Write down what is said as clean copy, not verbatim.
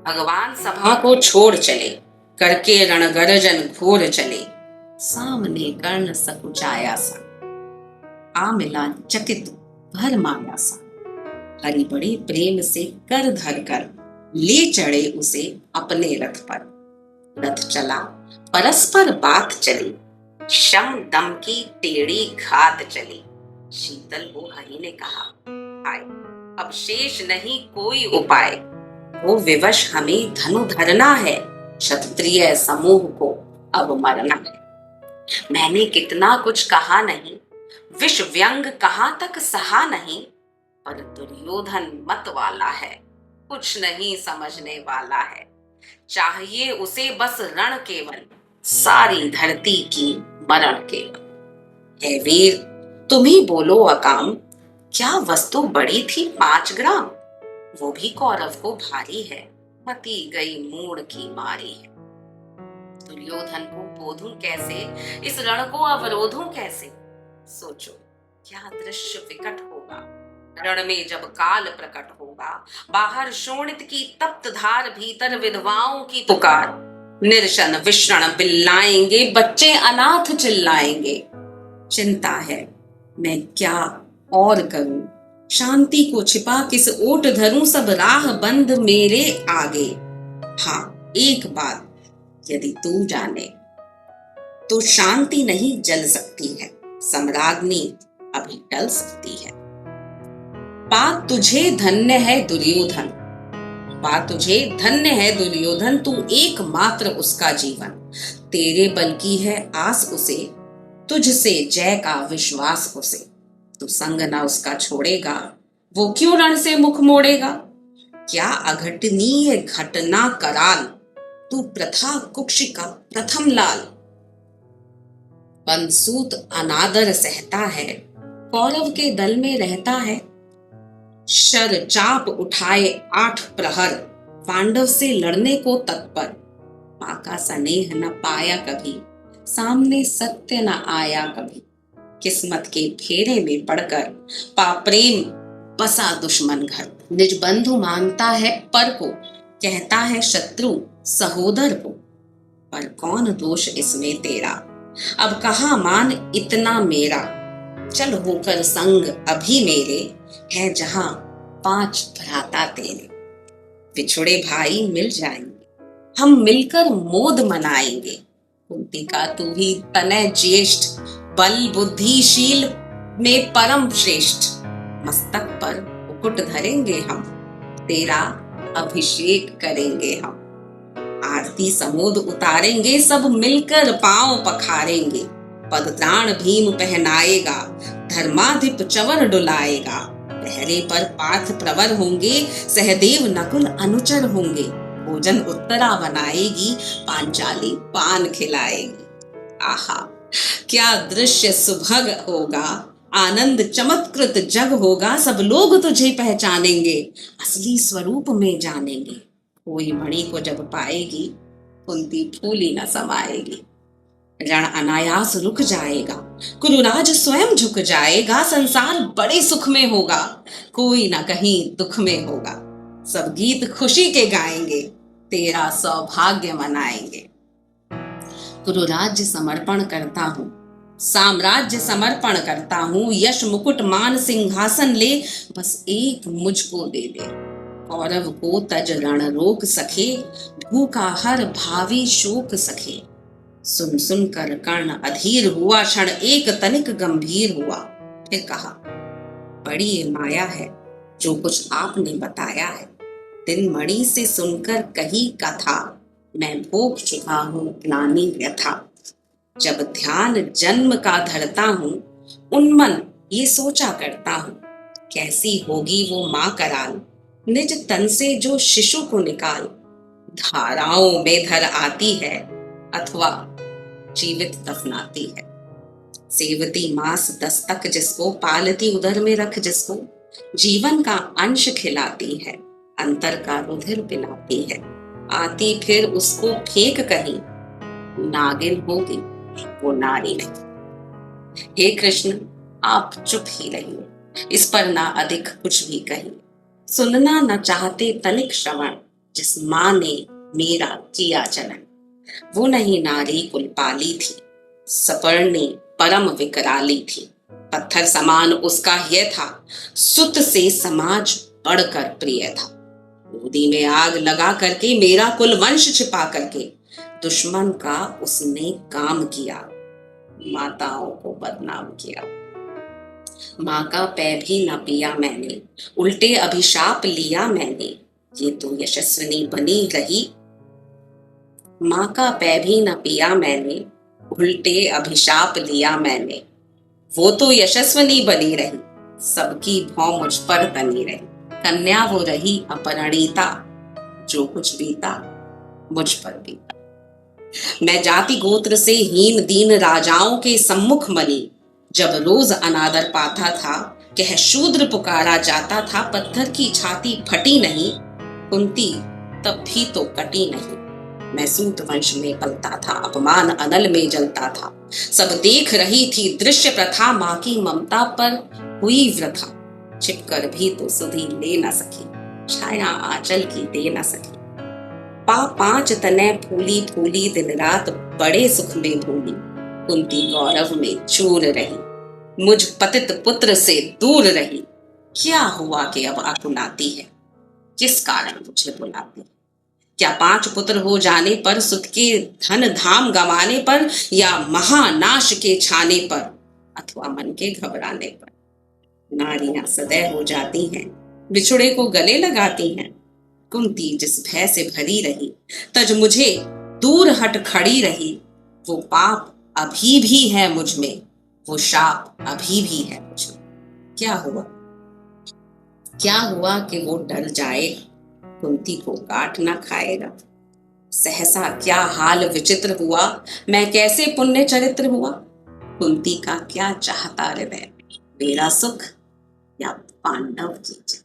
भगवान सभा को छोड़ चले, करके रणगर्जन घोर चले। सामने कर्ण सकुचाया सा, आ मिला चकित भर माया सा। हरि बड़े प्रेम से कर धर कर ले चढ़े उसे अपने रथ पर। रथ चला परस्पर बात चली, शम दम की टेढ़ी घात चली। शीतल वो हरि ने कहा, हाय अब शेष नहीं कोई उपाय। वो विवश हमें धनु धरना है, क्षत्रिय समूह को अब मरना है। मैंने कितना कुछ कहा नहीं, विष व्यंग कहां तक सहा नहीं। पर दुर्योधन मत वाला है, कुछ नहीं समझने वाला है। चाहिए उसे बस रण केवल, सारी धरती की मरण केवल। हे वीर तुम ही बोलो अकाम, क्या वस्तु बड़ी थी 5 ग्राम। वो भी कौरव को भारी है, मती गई मूड की मारी है। दुर्योधन को बोधूं कैसे, इस रण को अवरोधूं कैसे। सोचो क्या दृश्य विकट होगा, रण में जब काल प्रकट होगा। बाहर शोणित की तप्त धार, भीतर विधवाओं की पुकार। निर्शन विषण बिल्लाएंगे, बच्चे अनाथ चिल्लाएंगे। चिंता है मैं क्या और करूं, शांति को छिपा किस ओट धरूं। सब राह बंद मेरे आगे। हाँ एक बात यदि तू जाने, तो शांति नहीं जल सकती है, सम्राज्ञी अभी टल सकती है। बात तुझे धन्य है दुर्योधन, बात तुझे धन्य है दुर्योधन। तू एकमात्र उसका जीवन, तेरे बल की है आस उसे, तुझसे जय का विश्वास उसे। तू संग ना उसका छोड़ेगा, वो क्यों रण से मुख मोड़ेगा। क्या अघटनीय घटना कराल, तू प्रथा कुक्ष का प्रथम लाल। बनसूत अनादर सहता है, कौरव के दल में रहता है। शर चाप उठाए 8 प्रहर, पांडव से लड़ने को तत्पर। मां का स्नेह न पाया कभी, सामने सत्य न आया कभी। किस्मत के फेरे में पड़कर पाप्रेम बसा दुश्मन घर। निज बंधु मानता है पर को, कहता है शत्रु सहोदर को। पर कौन दोष इसमें तेरा, अब कहाँ मान इतना मेरा। चल होकर संग अभी मेरे, है जहां 5 भ्राता तेरे। बिछुड़े भाई मिल जाएंगे, हम मिलकर मोद मनाएंगे। कुंती का तू ही तनय ज्येष्ठ, बल बुद्धिशील में परम श्रेष्ठ। मस्तक पर मुकुट धरेंगे हम, तेरा अभिषेक करेंगे हम। आरती समोद उतारेंगे, सब मिलकर पांव पखारेंगे। पदत्राण भीम पहनाएगा, धर्माधिप चवर डुलाएगा। पहरे पर पार्थ प्रवर होंगे, सहदेव नकुल अनुचर होंगे। भोजन उत्तरा बनाएगी, पांचाली पान खिलाएगी। आहा क्या दृश्य सुभग होगा, आनंद चमत्कृत जग होगा। सब लोग तुझे पहचानेंगे, असली स्वरूप में जानेंगे। कोई मणि को जब पाएगी, कुंती फूली न समाएगी। रण अनायास रुक जाएगा, कुरुराज स्वयं झुक जाएगा। संसार बड़े सुख में होगा, कोई ना कहीं दुख में होगा। सब गीत खुशी के गाएंगे, तेरा सौभाग्य मनाएंगे। कुरुराज्य समर्पण करता हूँ, साम्राज्य समर्पण करता हूँ। यश मुकुट मान सिंहासन ले, बस एक मुझको दे दे। कौरव को तज रण रोक सके, भूखा हर भावी शोक सके। सुन सुन कर कर्ण अधीर हुआ, क्षण एक तनिक गंभीर हुआ। फिर कहा, बड़ी ये माया है जो कुछ आपने बताया है। दिन मणि से सुनकर कही कथा, मैं भोग चुका हूँ ग्लानि व्यथा। जब ध्यान जन्म का धरता हूँ, उन्मन ये सोचा करता हूँ। कैसी होगी वो माँ कराल, निज तन से जो शिशु को निकाल। धाराओं में धर आती है, अथवा जीवित दफनाती है। सेवती मास दस्तक जिसको, पालती उदर में रख जिसको। जीवन का अंश खिलाती है, अंतर का रुधिर पिलाती है। आती फिर उसको फेंक कहीं, नागिन होगी वो नारी नहीं। हे कृष्ण आप चुप ही रहिए, इस पर ना अधिक कुछ भी कहिए। सुनना न चाहते तनिक श्रवण, जिस माँ ने मेरा किया जनन। वो नहीं नारी कुलपाली थी, सपर्णी परम विकराली थी। पत्थर समान उसका यह था, सुत से समाज बढ़कर प्रिय था। गोदी में आग लगा करके, मेरा कुल वंश छिपा करके, दुश्मन का उसने काम किया, माताओं को बदनाम किया। माँ का पै भी न पिया मैंने, उल्टे अभिशाप लिया मैंने, ये तो यशस्विनी बनी रही। माँ का पै भी न पिया मैंने, उल्टे अभिशाप लिया मैंने, वो तो यशस्विनी बनी रही, सबकी भौं मुझ पर तनी रही। कन्या वो रही अपरिणीता, जो कुछ बीता मुझ पर बीता। मैं जाति गोत्र से हीन दीन राजाओं के सम्मुख मनी, जब रोज अनादर पाता था, कह शूद्र पुकारा जाता था। पत्थर की छाती फटी नहीं, कुंती तब भी तो कटी नहीं। मैं सूत वंश में पलता था, अपमान अनल में जलता था। सब देख रही थी दृश्य प्रथा, माँ की ममता पर हुई वृथा। छिपकर भी तो सुधी ले न सकी, छाया आंचल की दे न सकी। पा पांच तने फूली फूली, दिन रात बड़े सुख में भूली। कुंती गौरव में चूर रही, मुझ पतित पुत्र से दूर रही। क्या हुआ कि अब आकुलाती है, किस कारण मुझे बुलाती है? क्या 5 पुत्र हो जाने पर, सुत के धन धाम गंवाने पर, या महानाश के छाने पर, अथवा मन के घबराने पर? नारियां सदैव हो जाती हैं, बिछुड़े को गले लगाती हैं। कुंती जिस भय से भरी रही, तज मुझे दूर हट खड़ी रही। वो पाप अभी भी है मुझ में, वो शाप अभी भी है मुझ में। क्या हुआ? क्या हुआ कि वो डर जाए, कुंती को काट ना खाएगा? सहसा क्या हाल विचित्र हुआ, मैं कैसे पुण्य चरित्र हुआ। कुंती का क्या चाहता हृदय, मेरा सुख या पांडव की जय।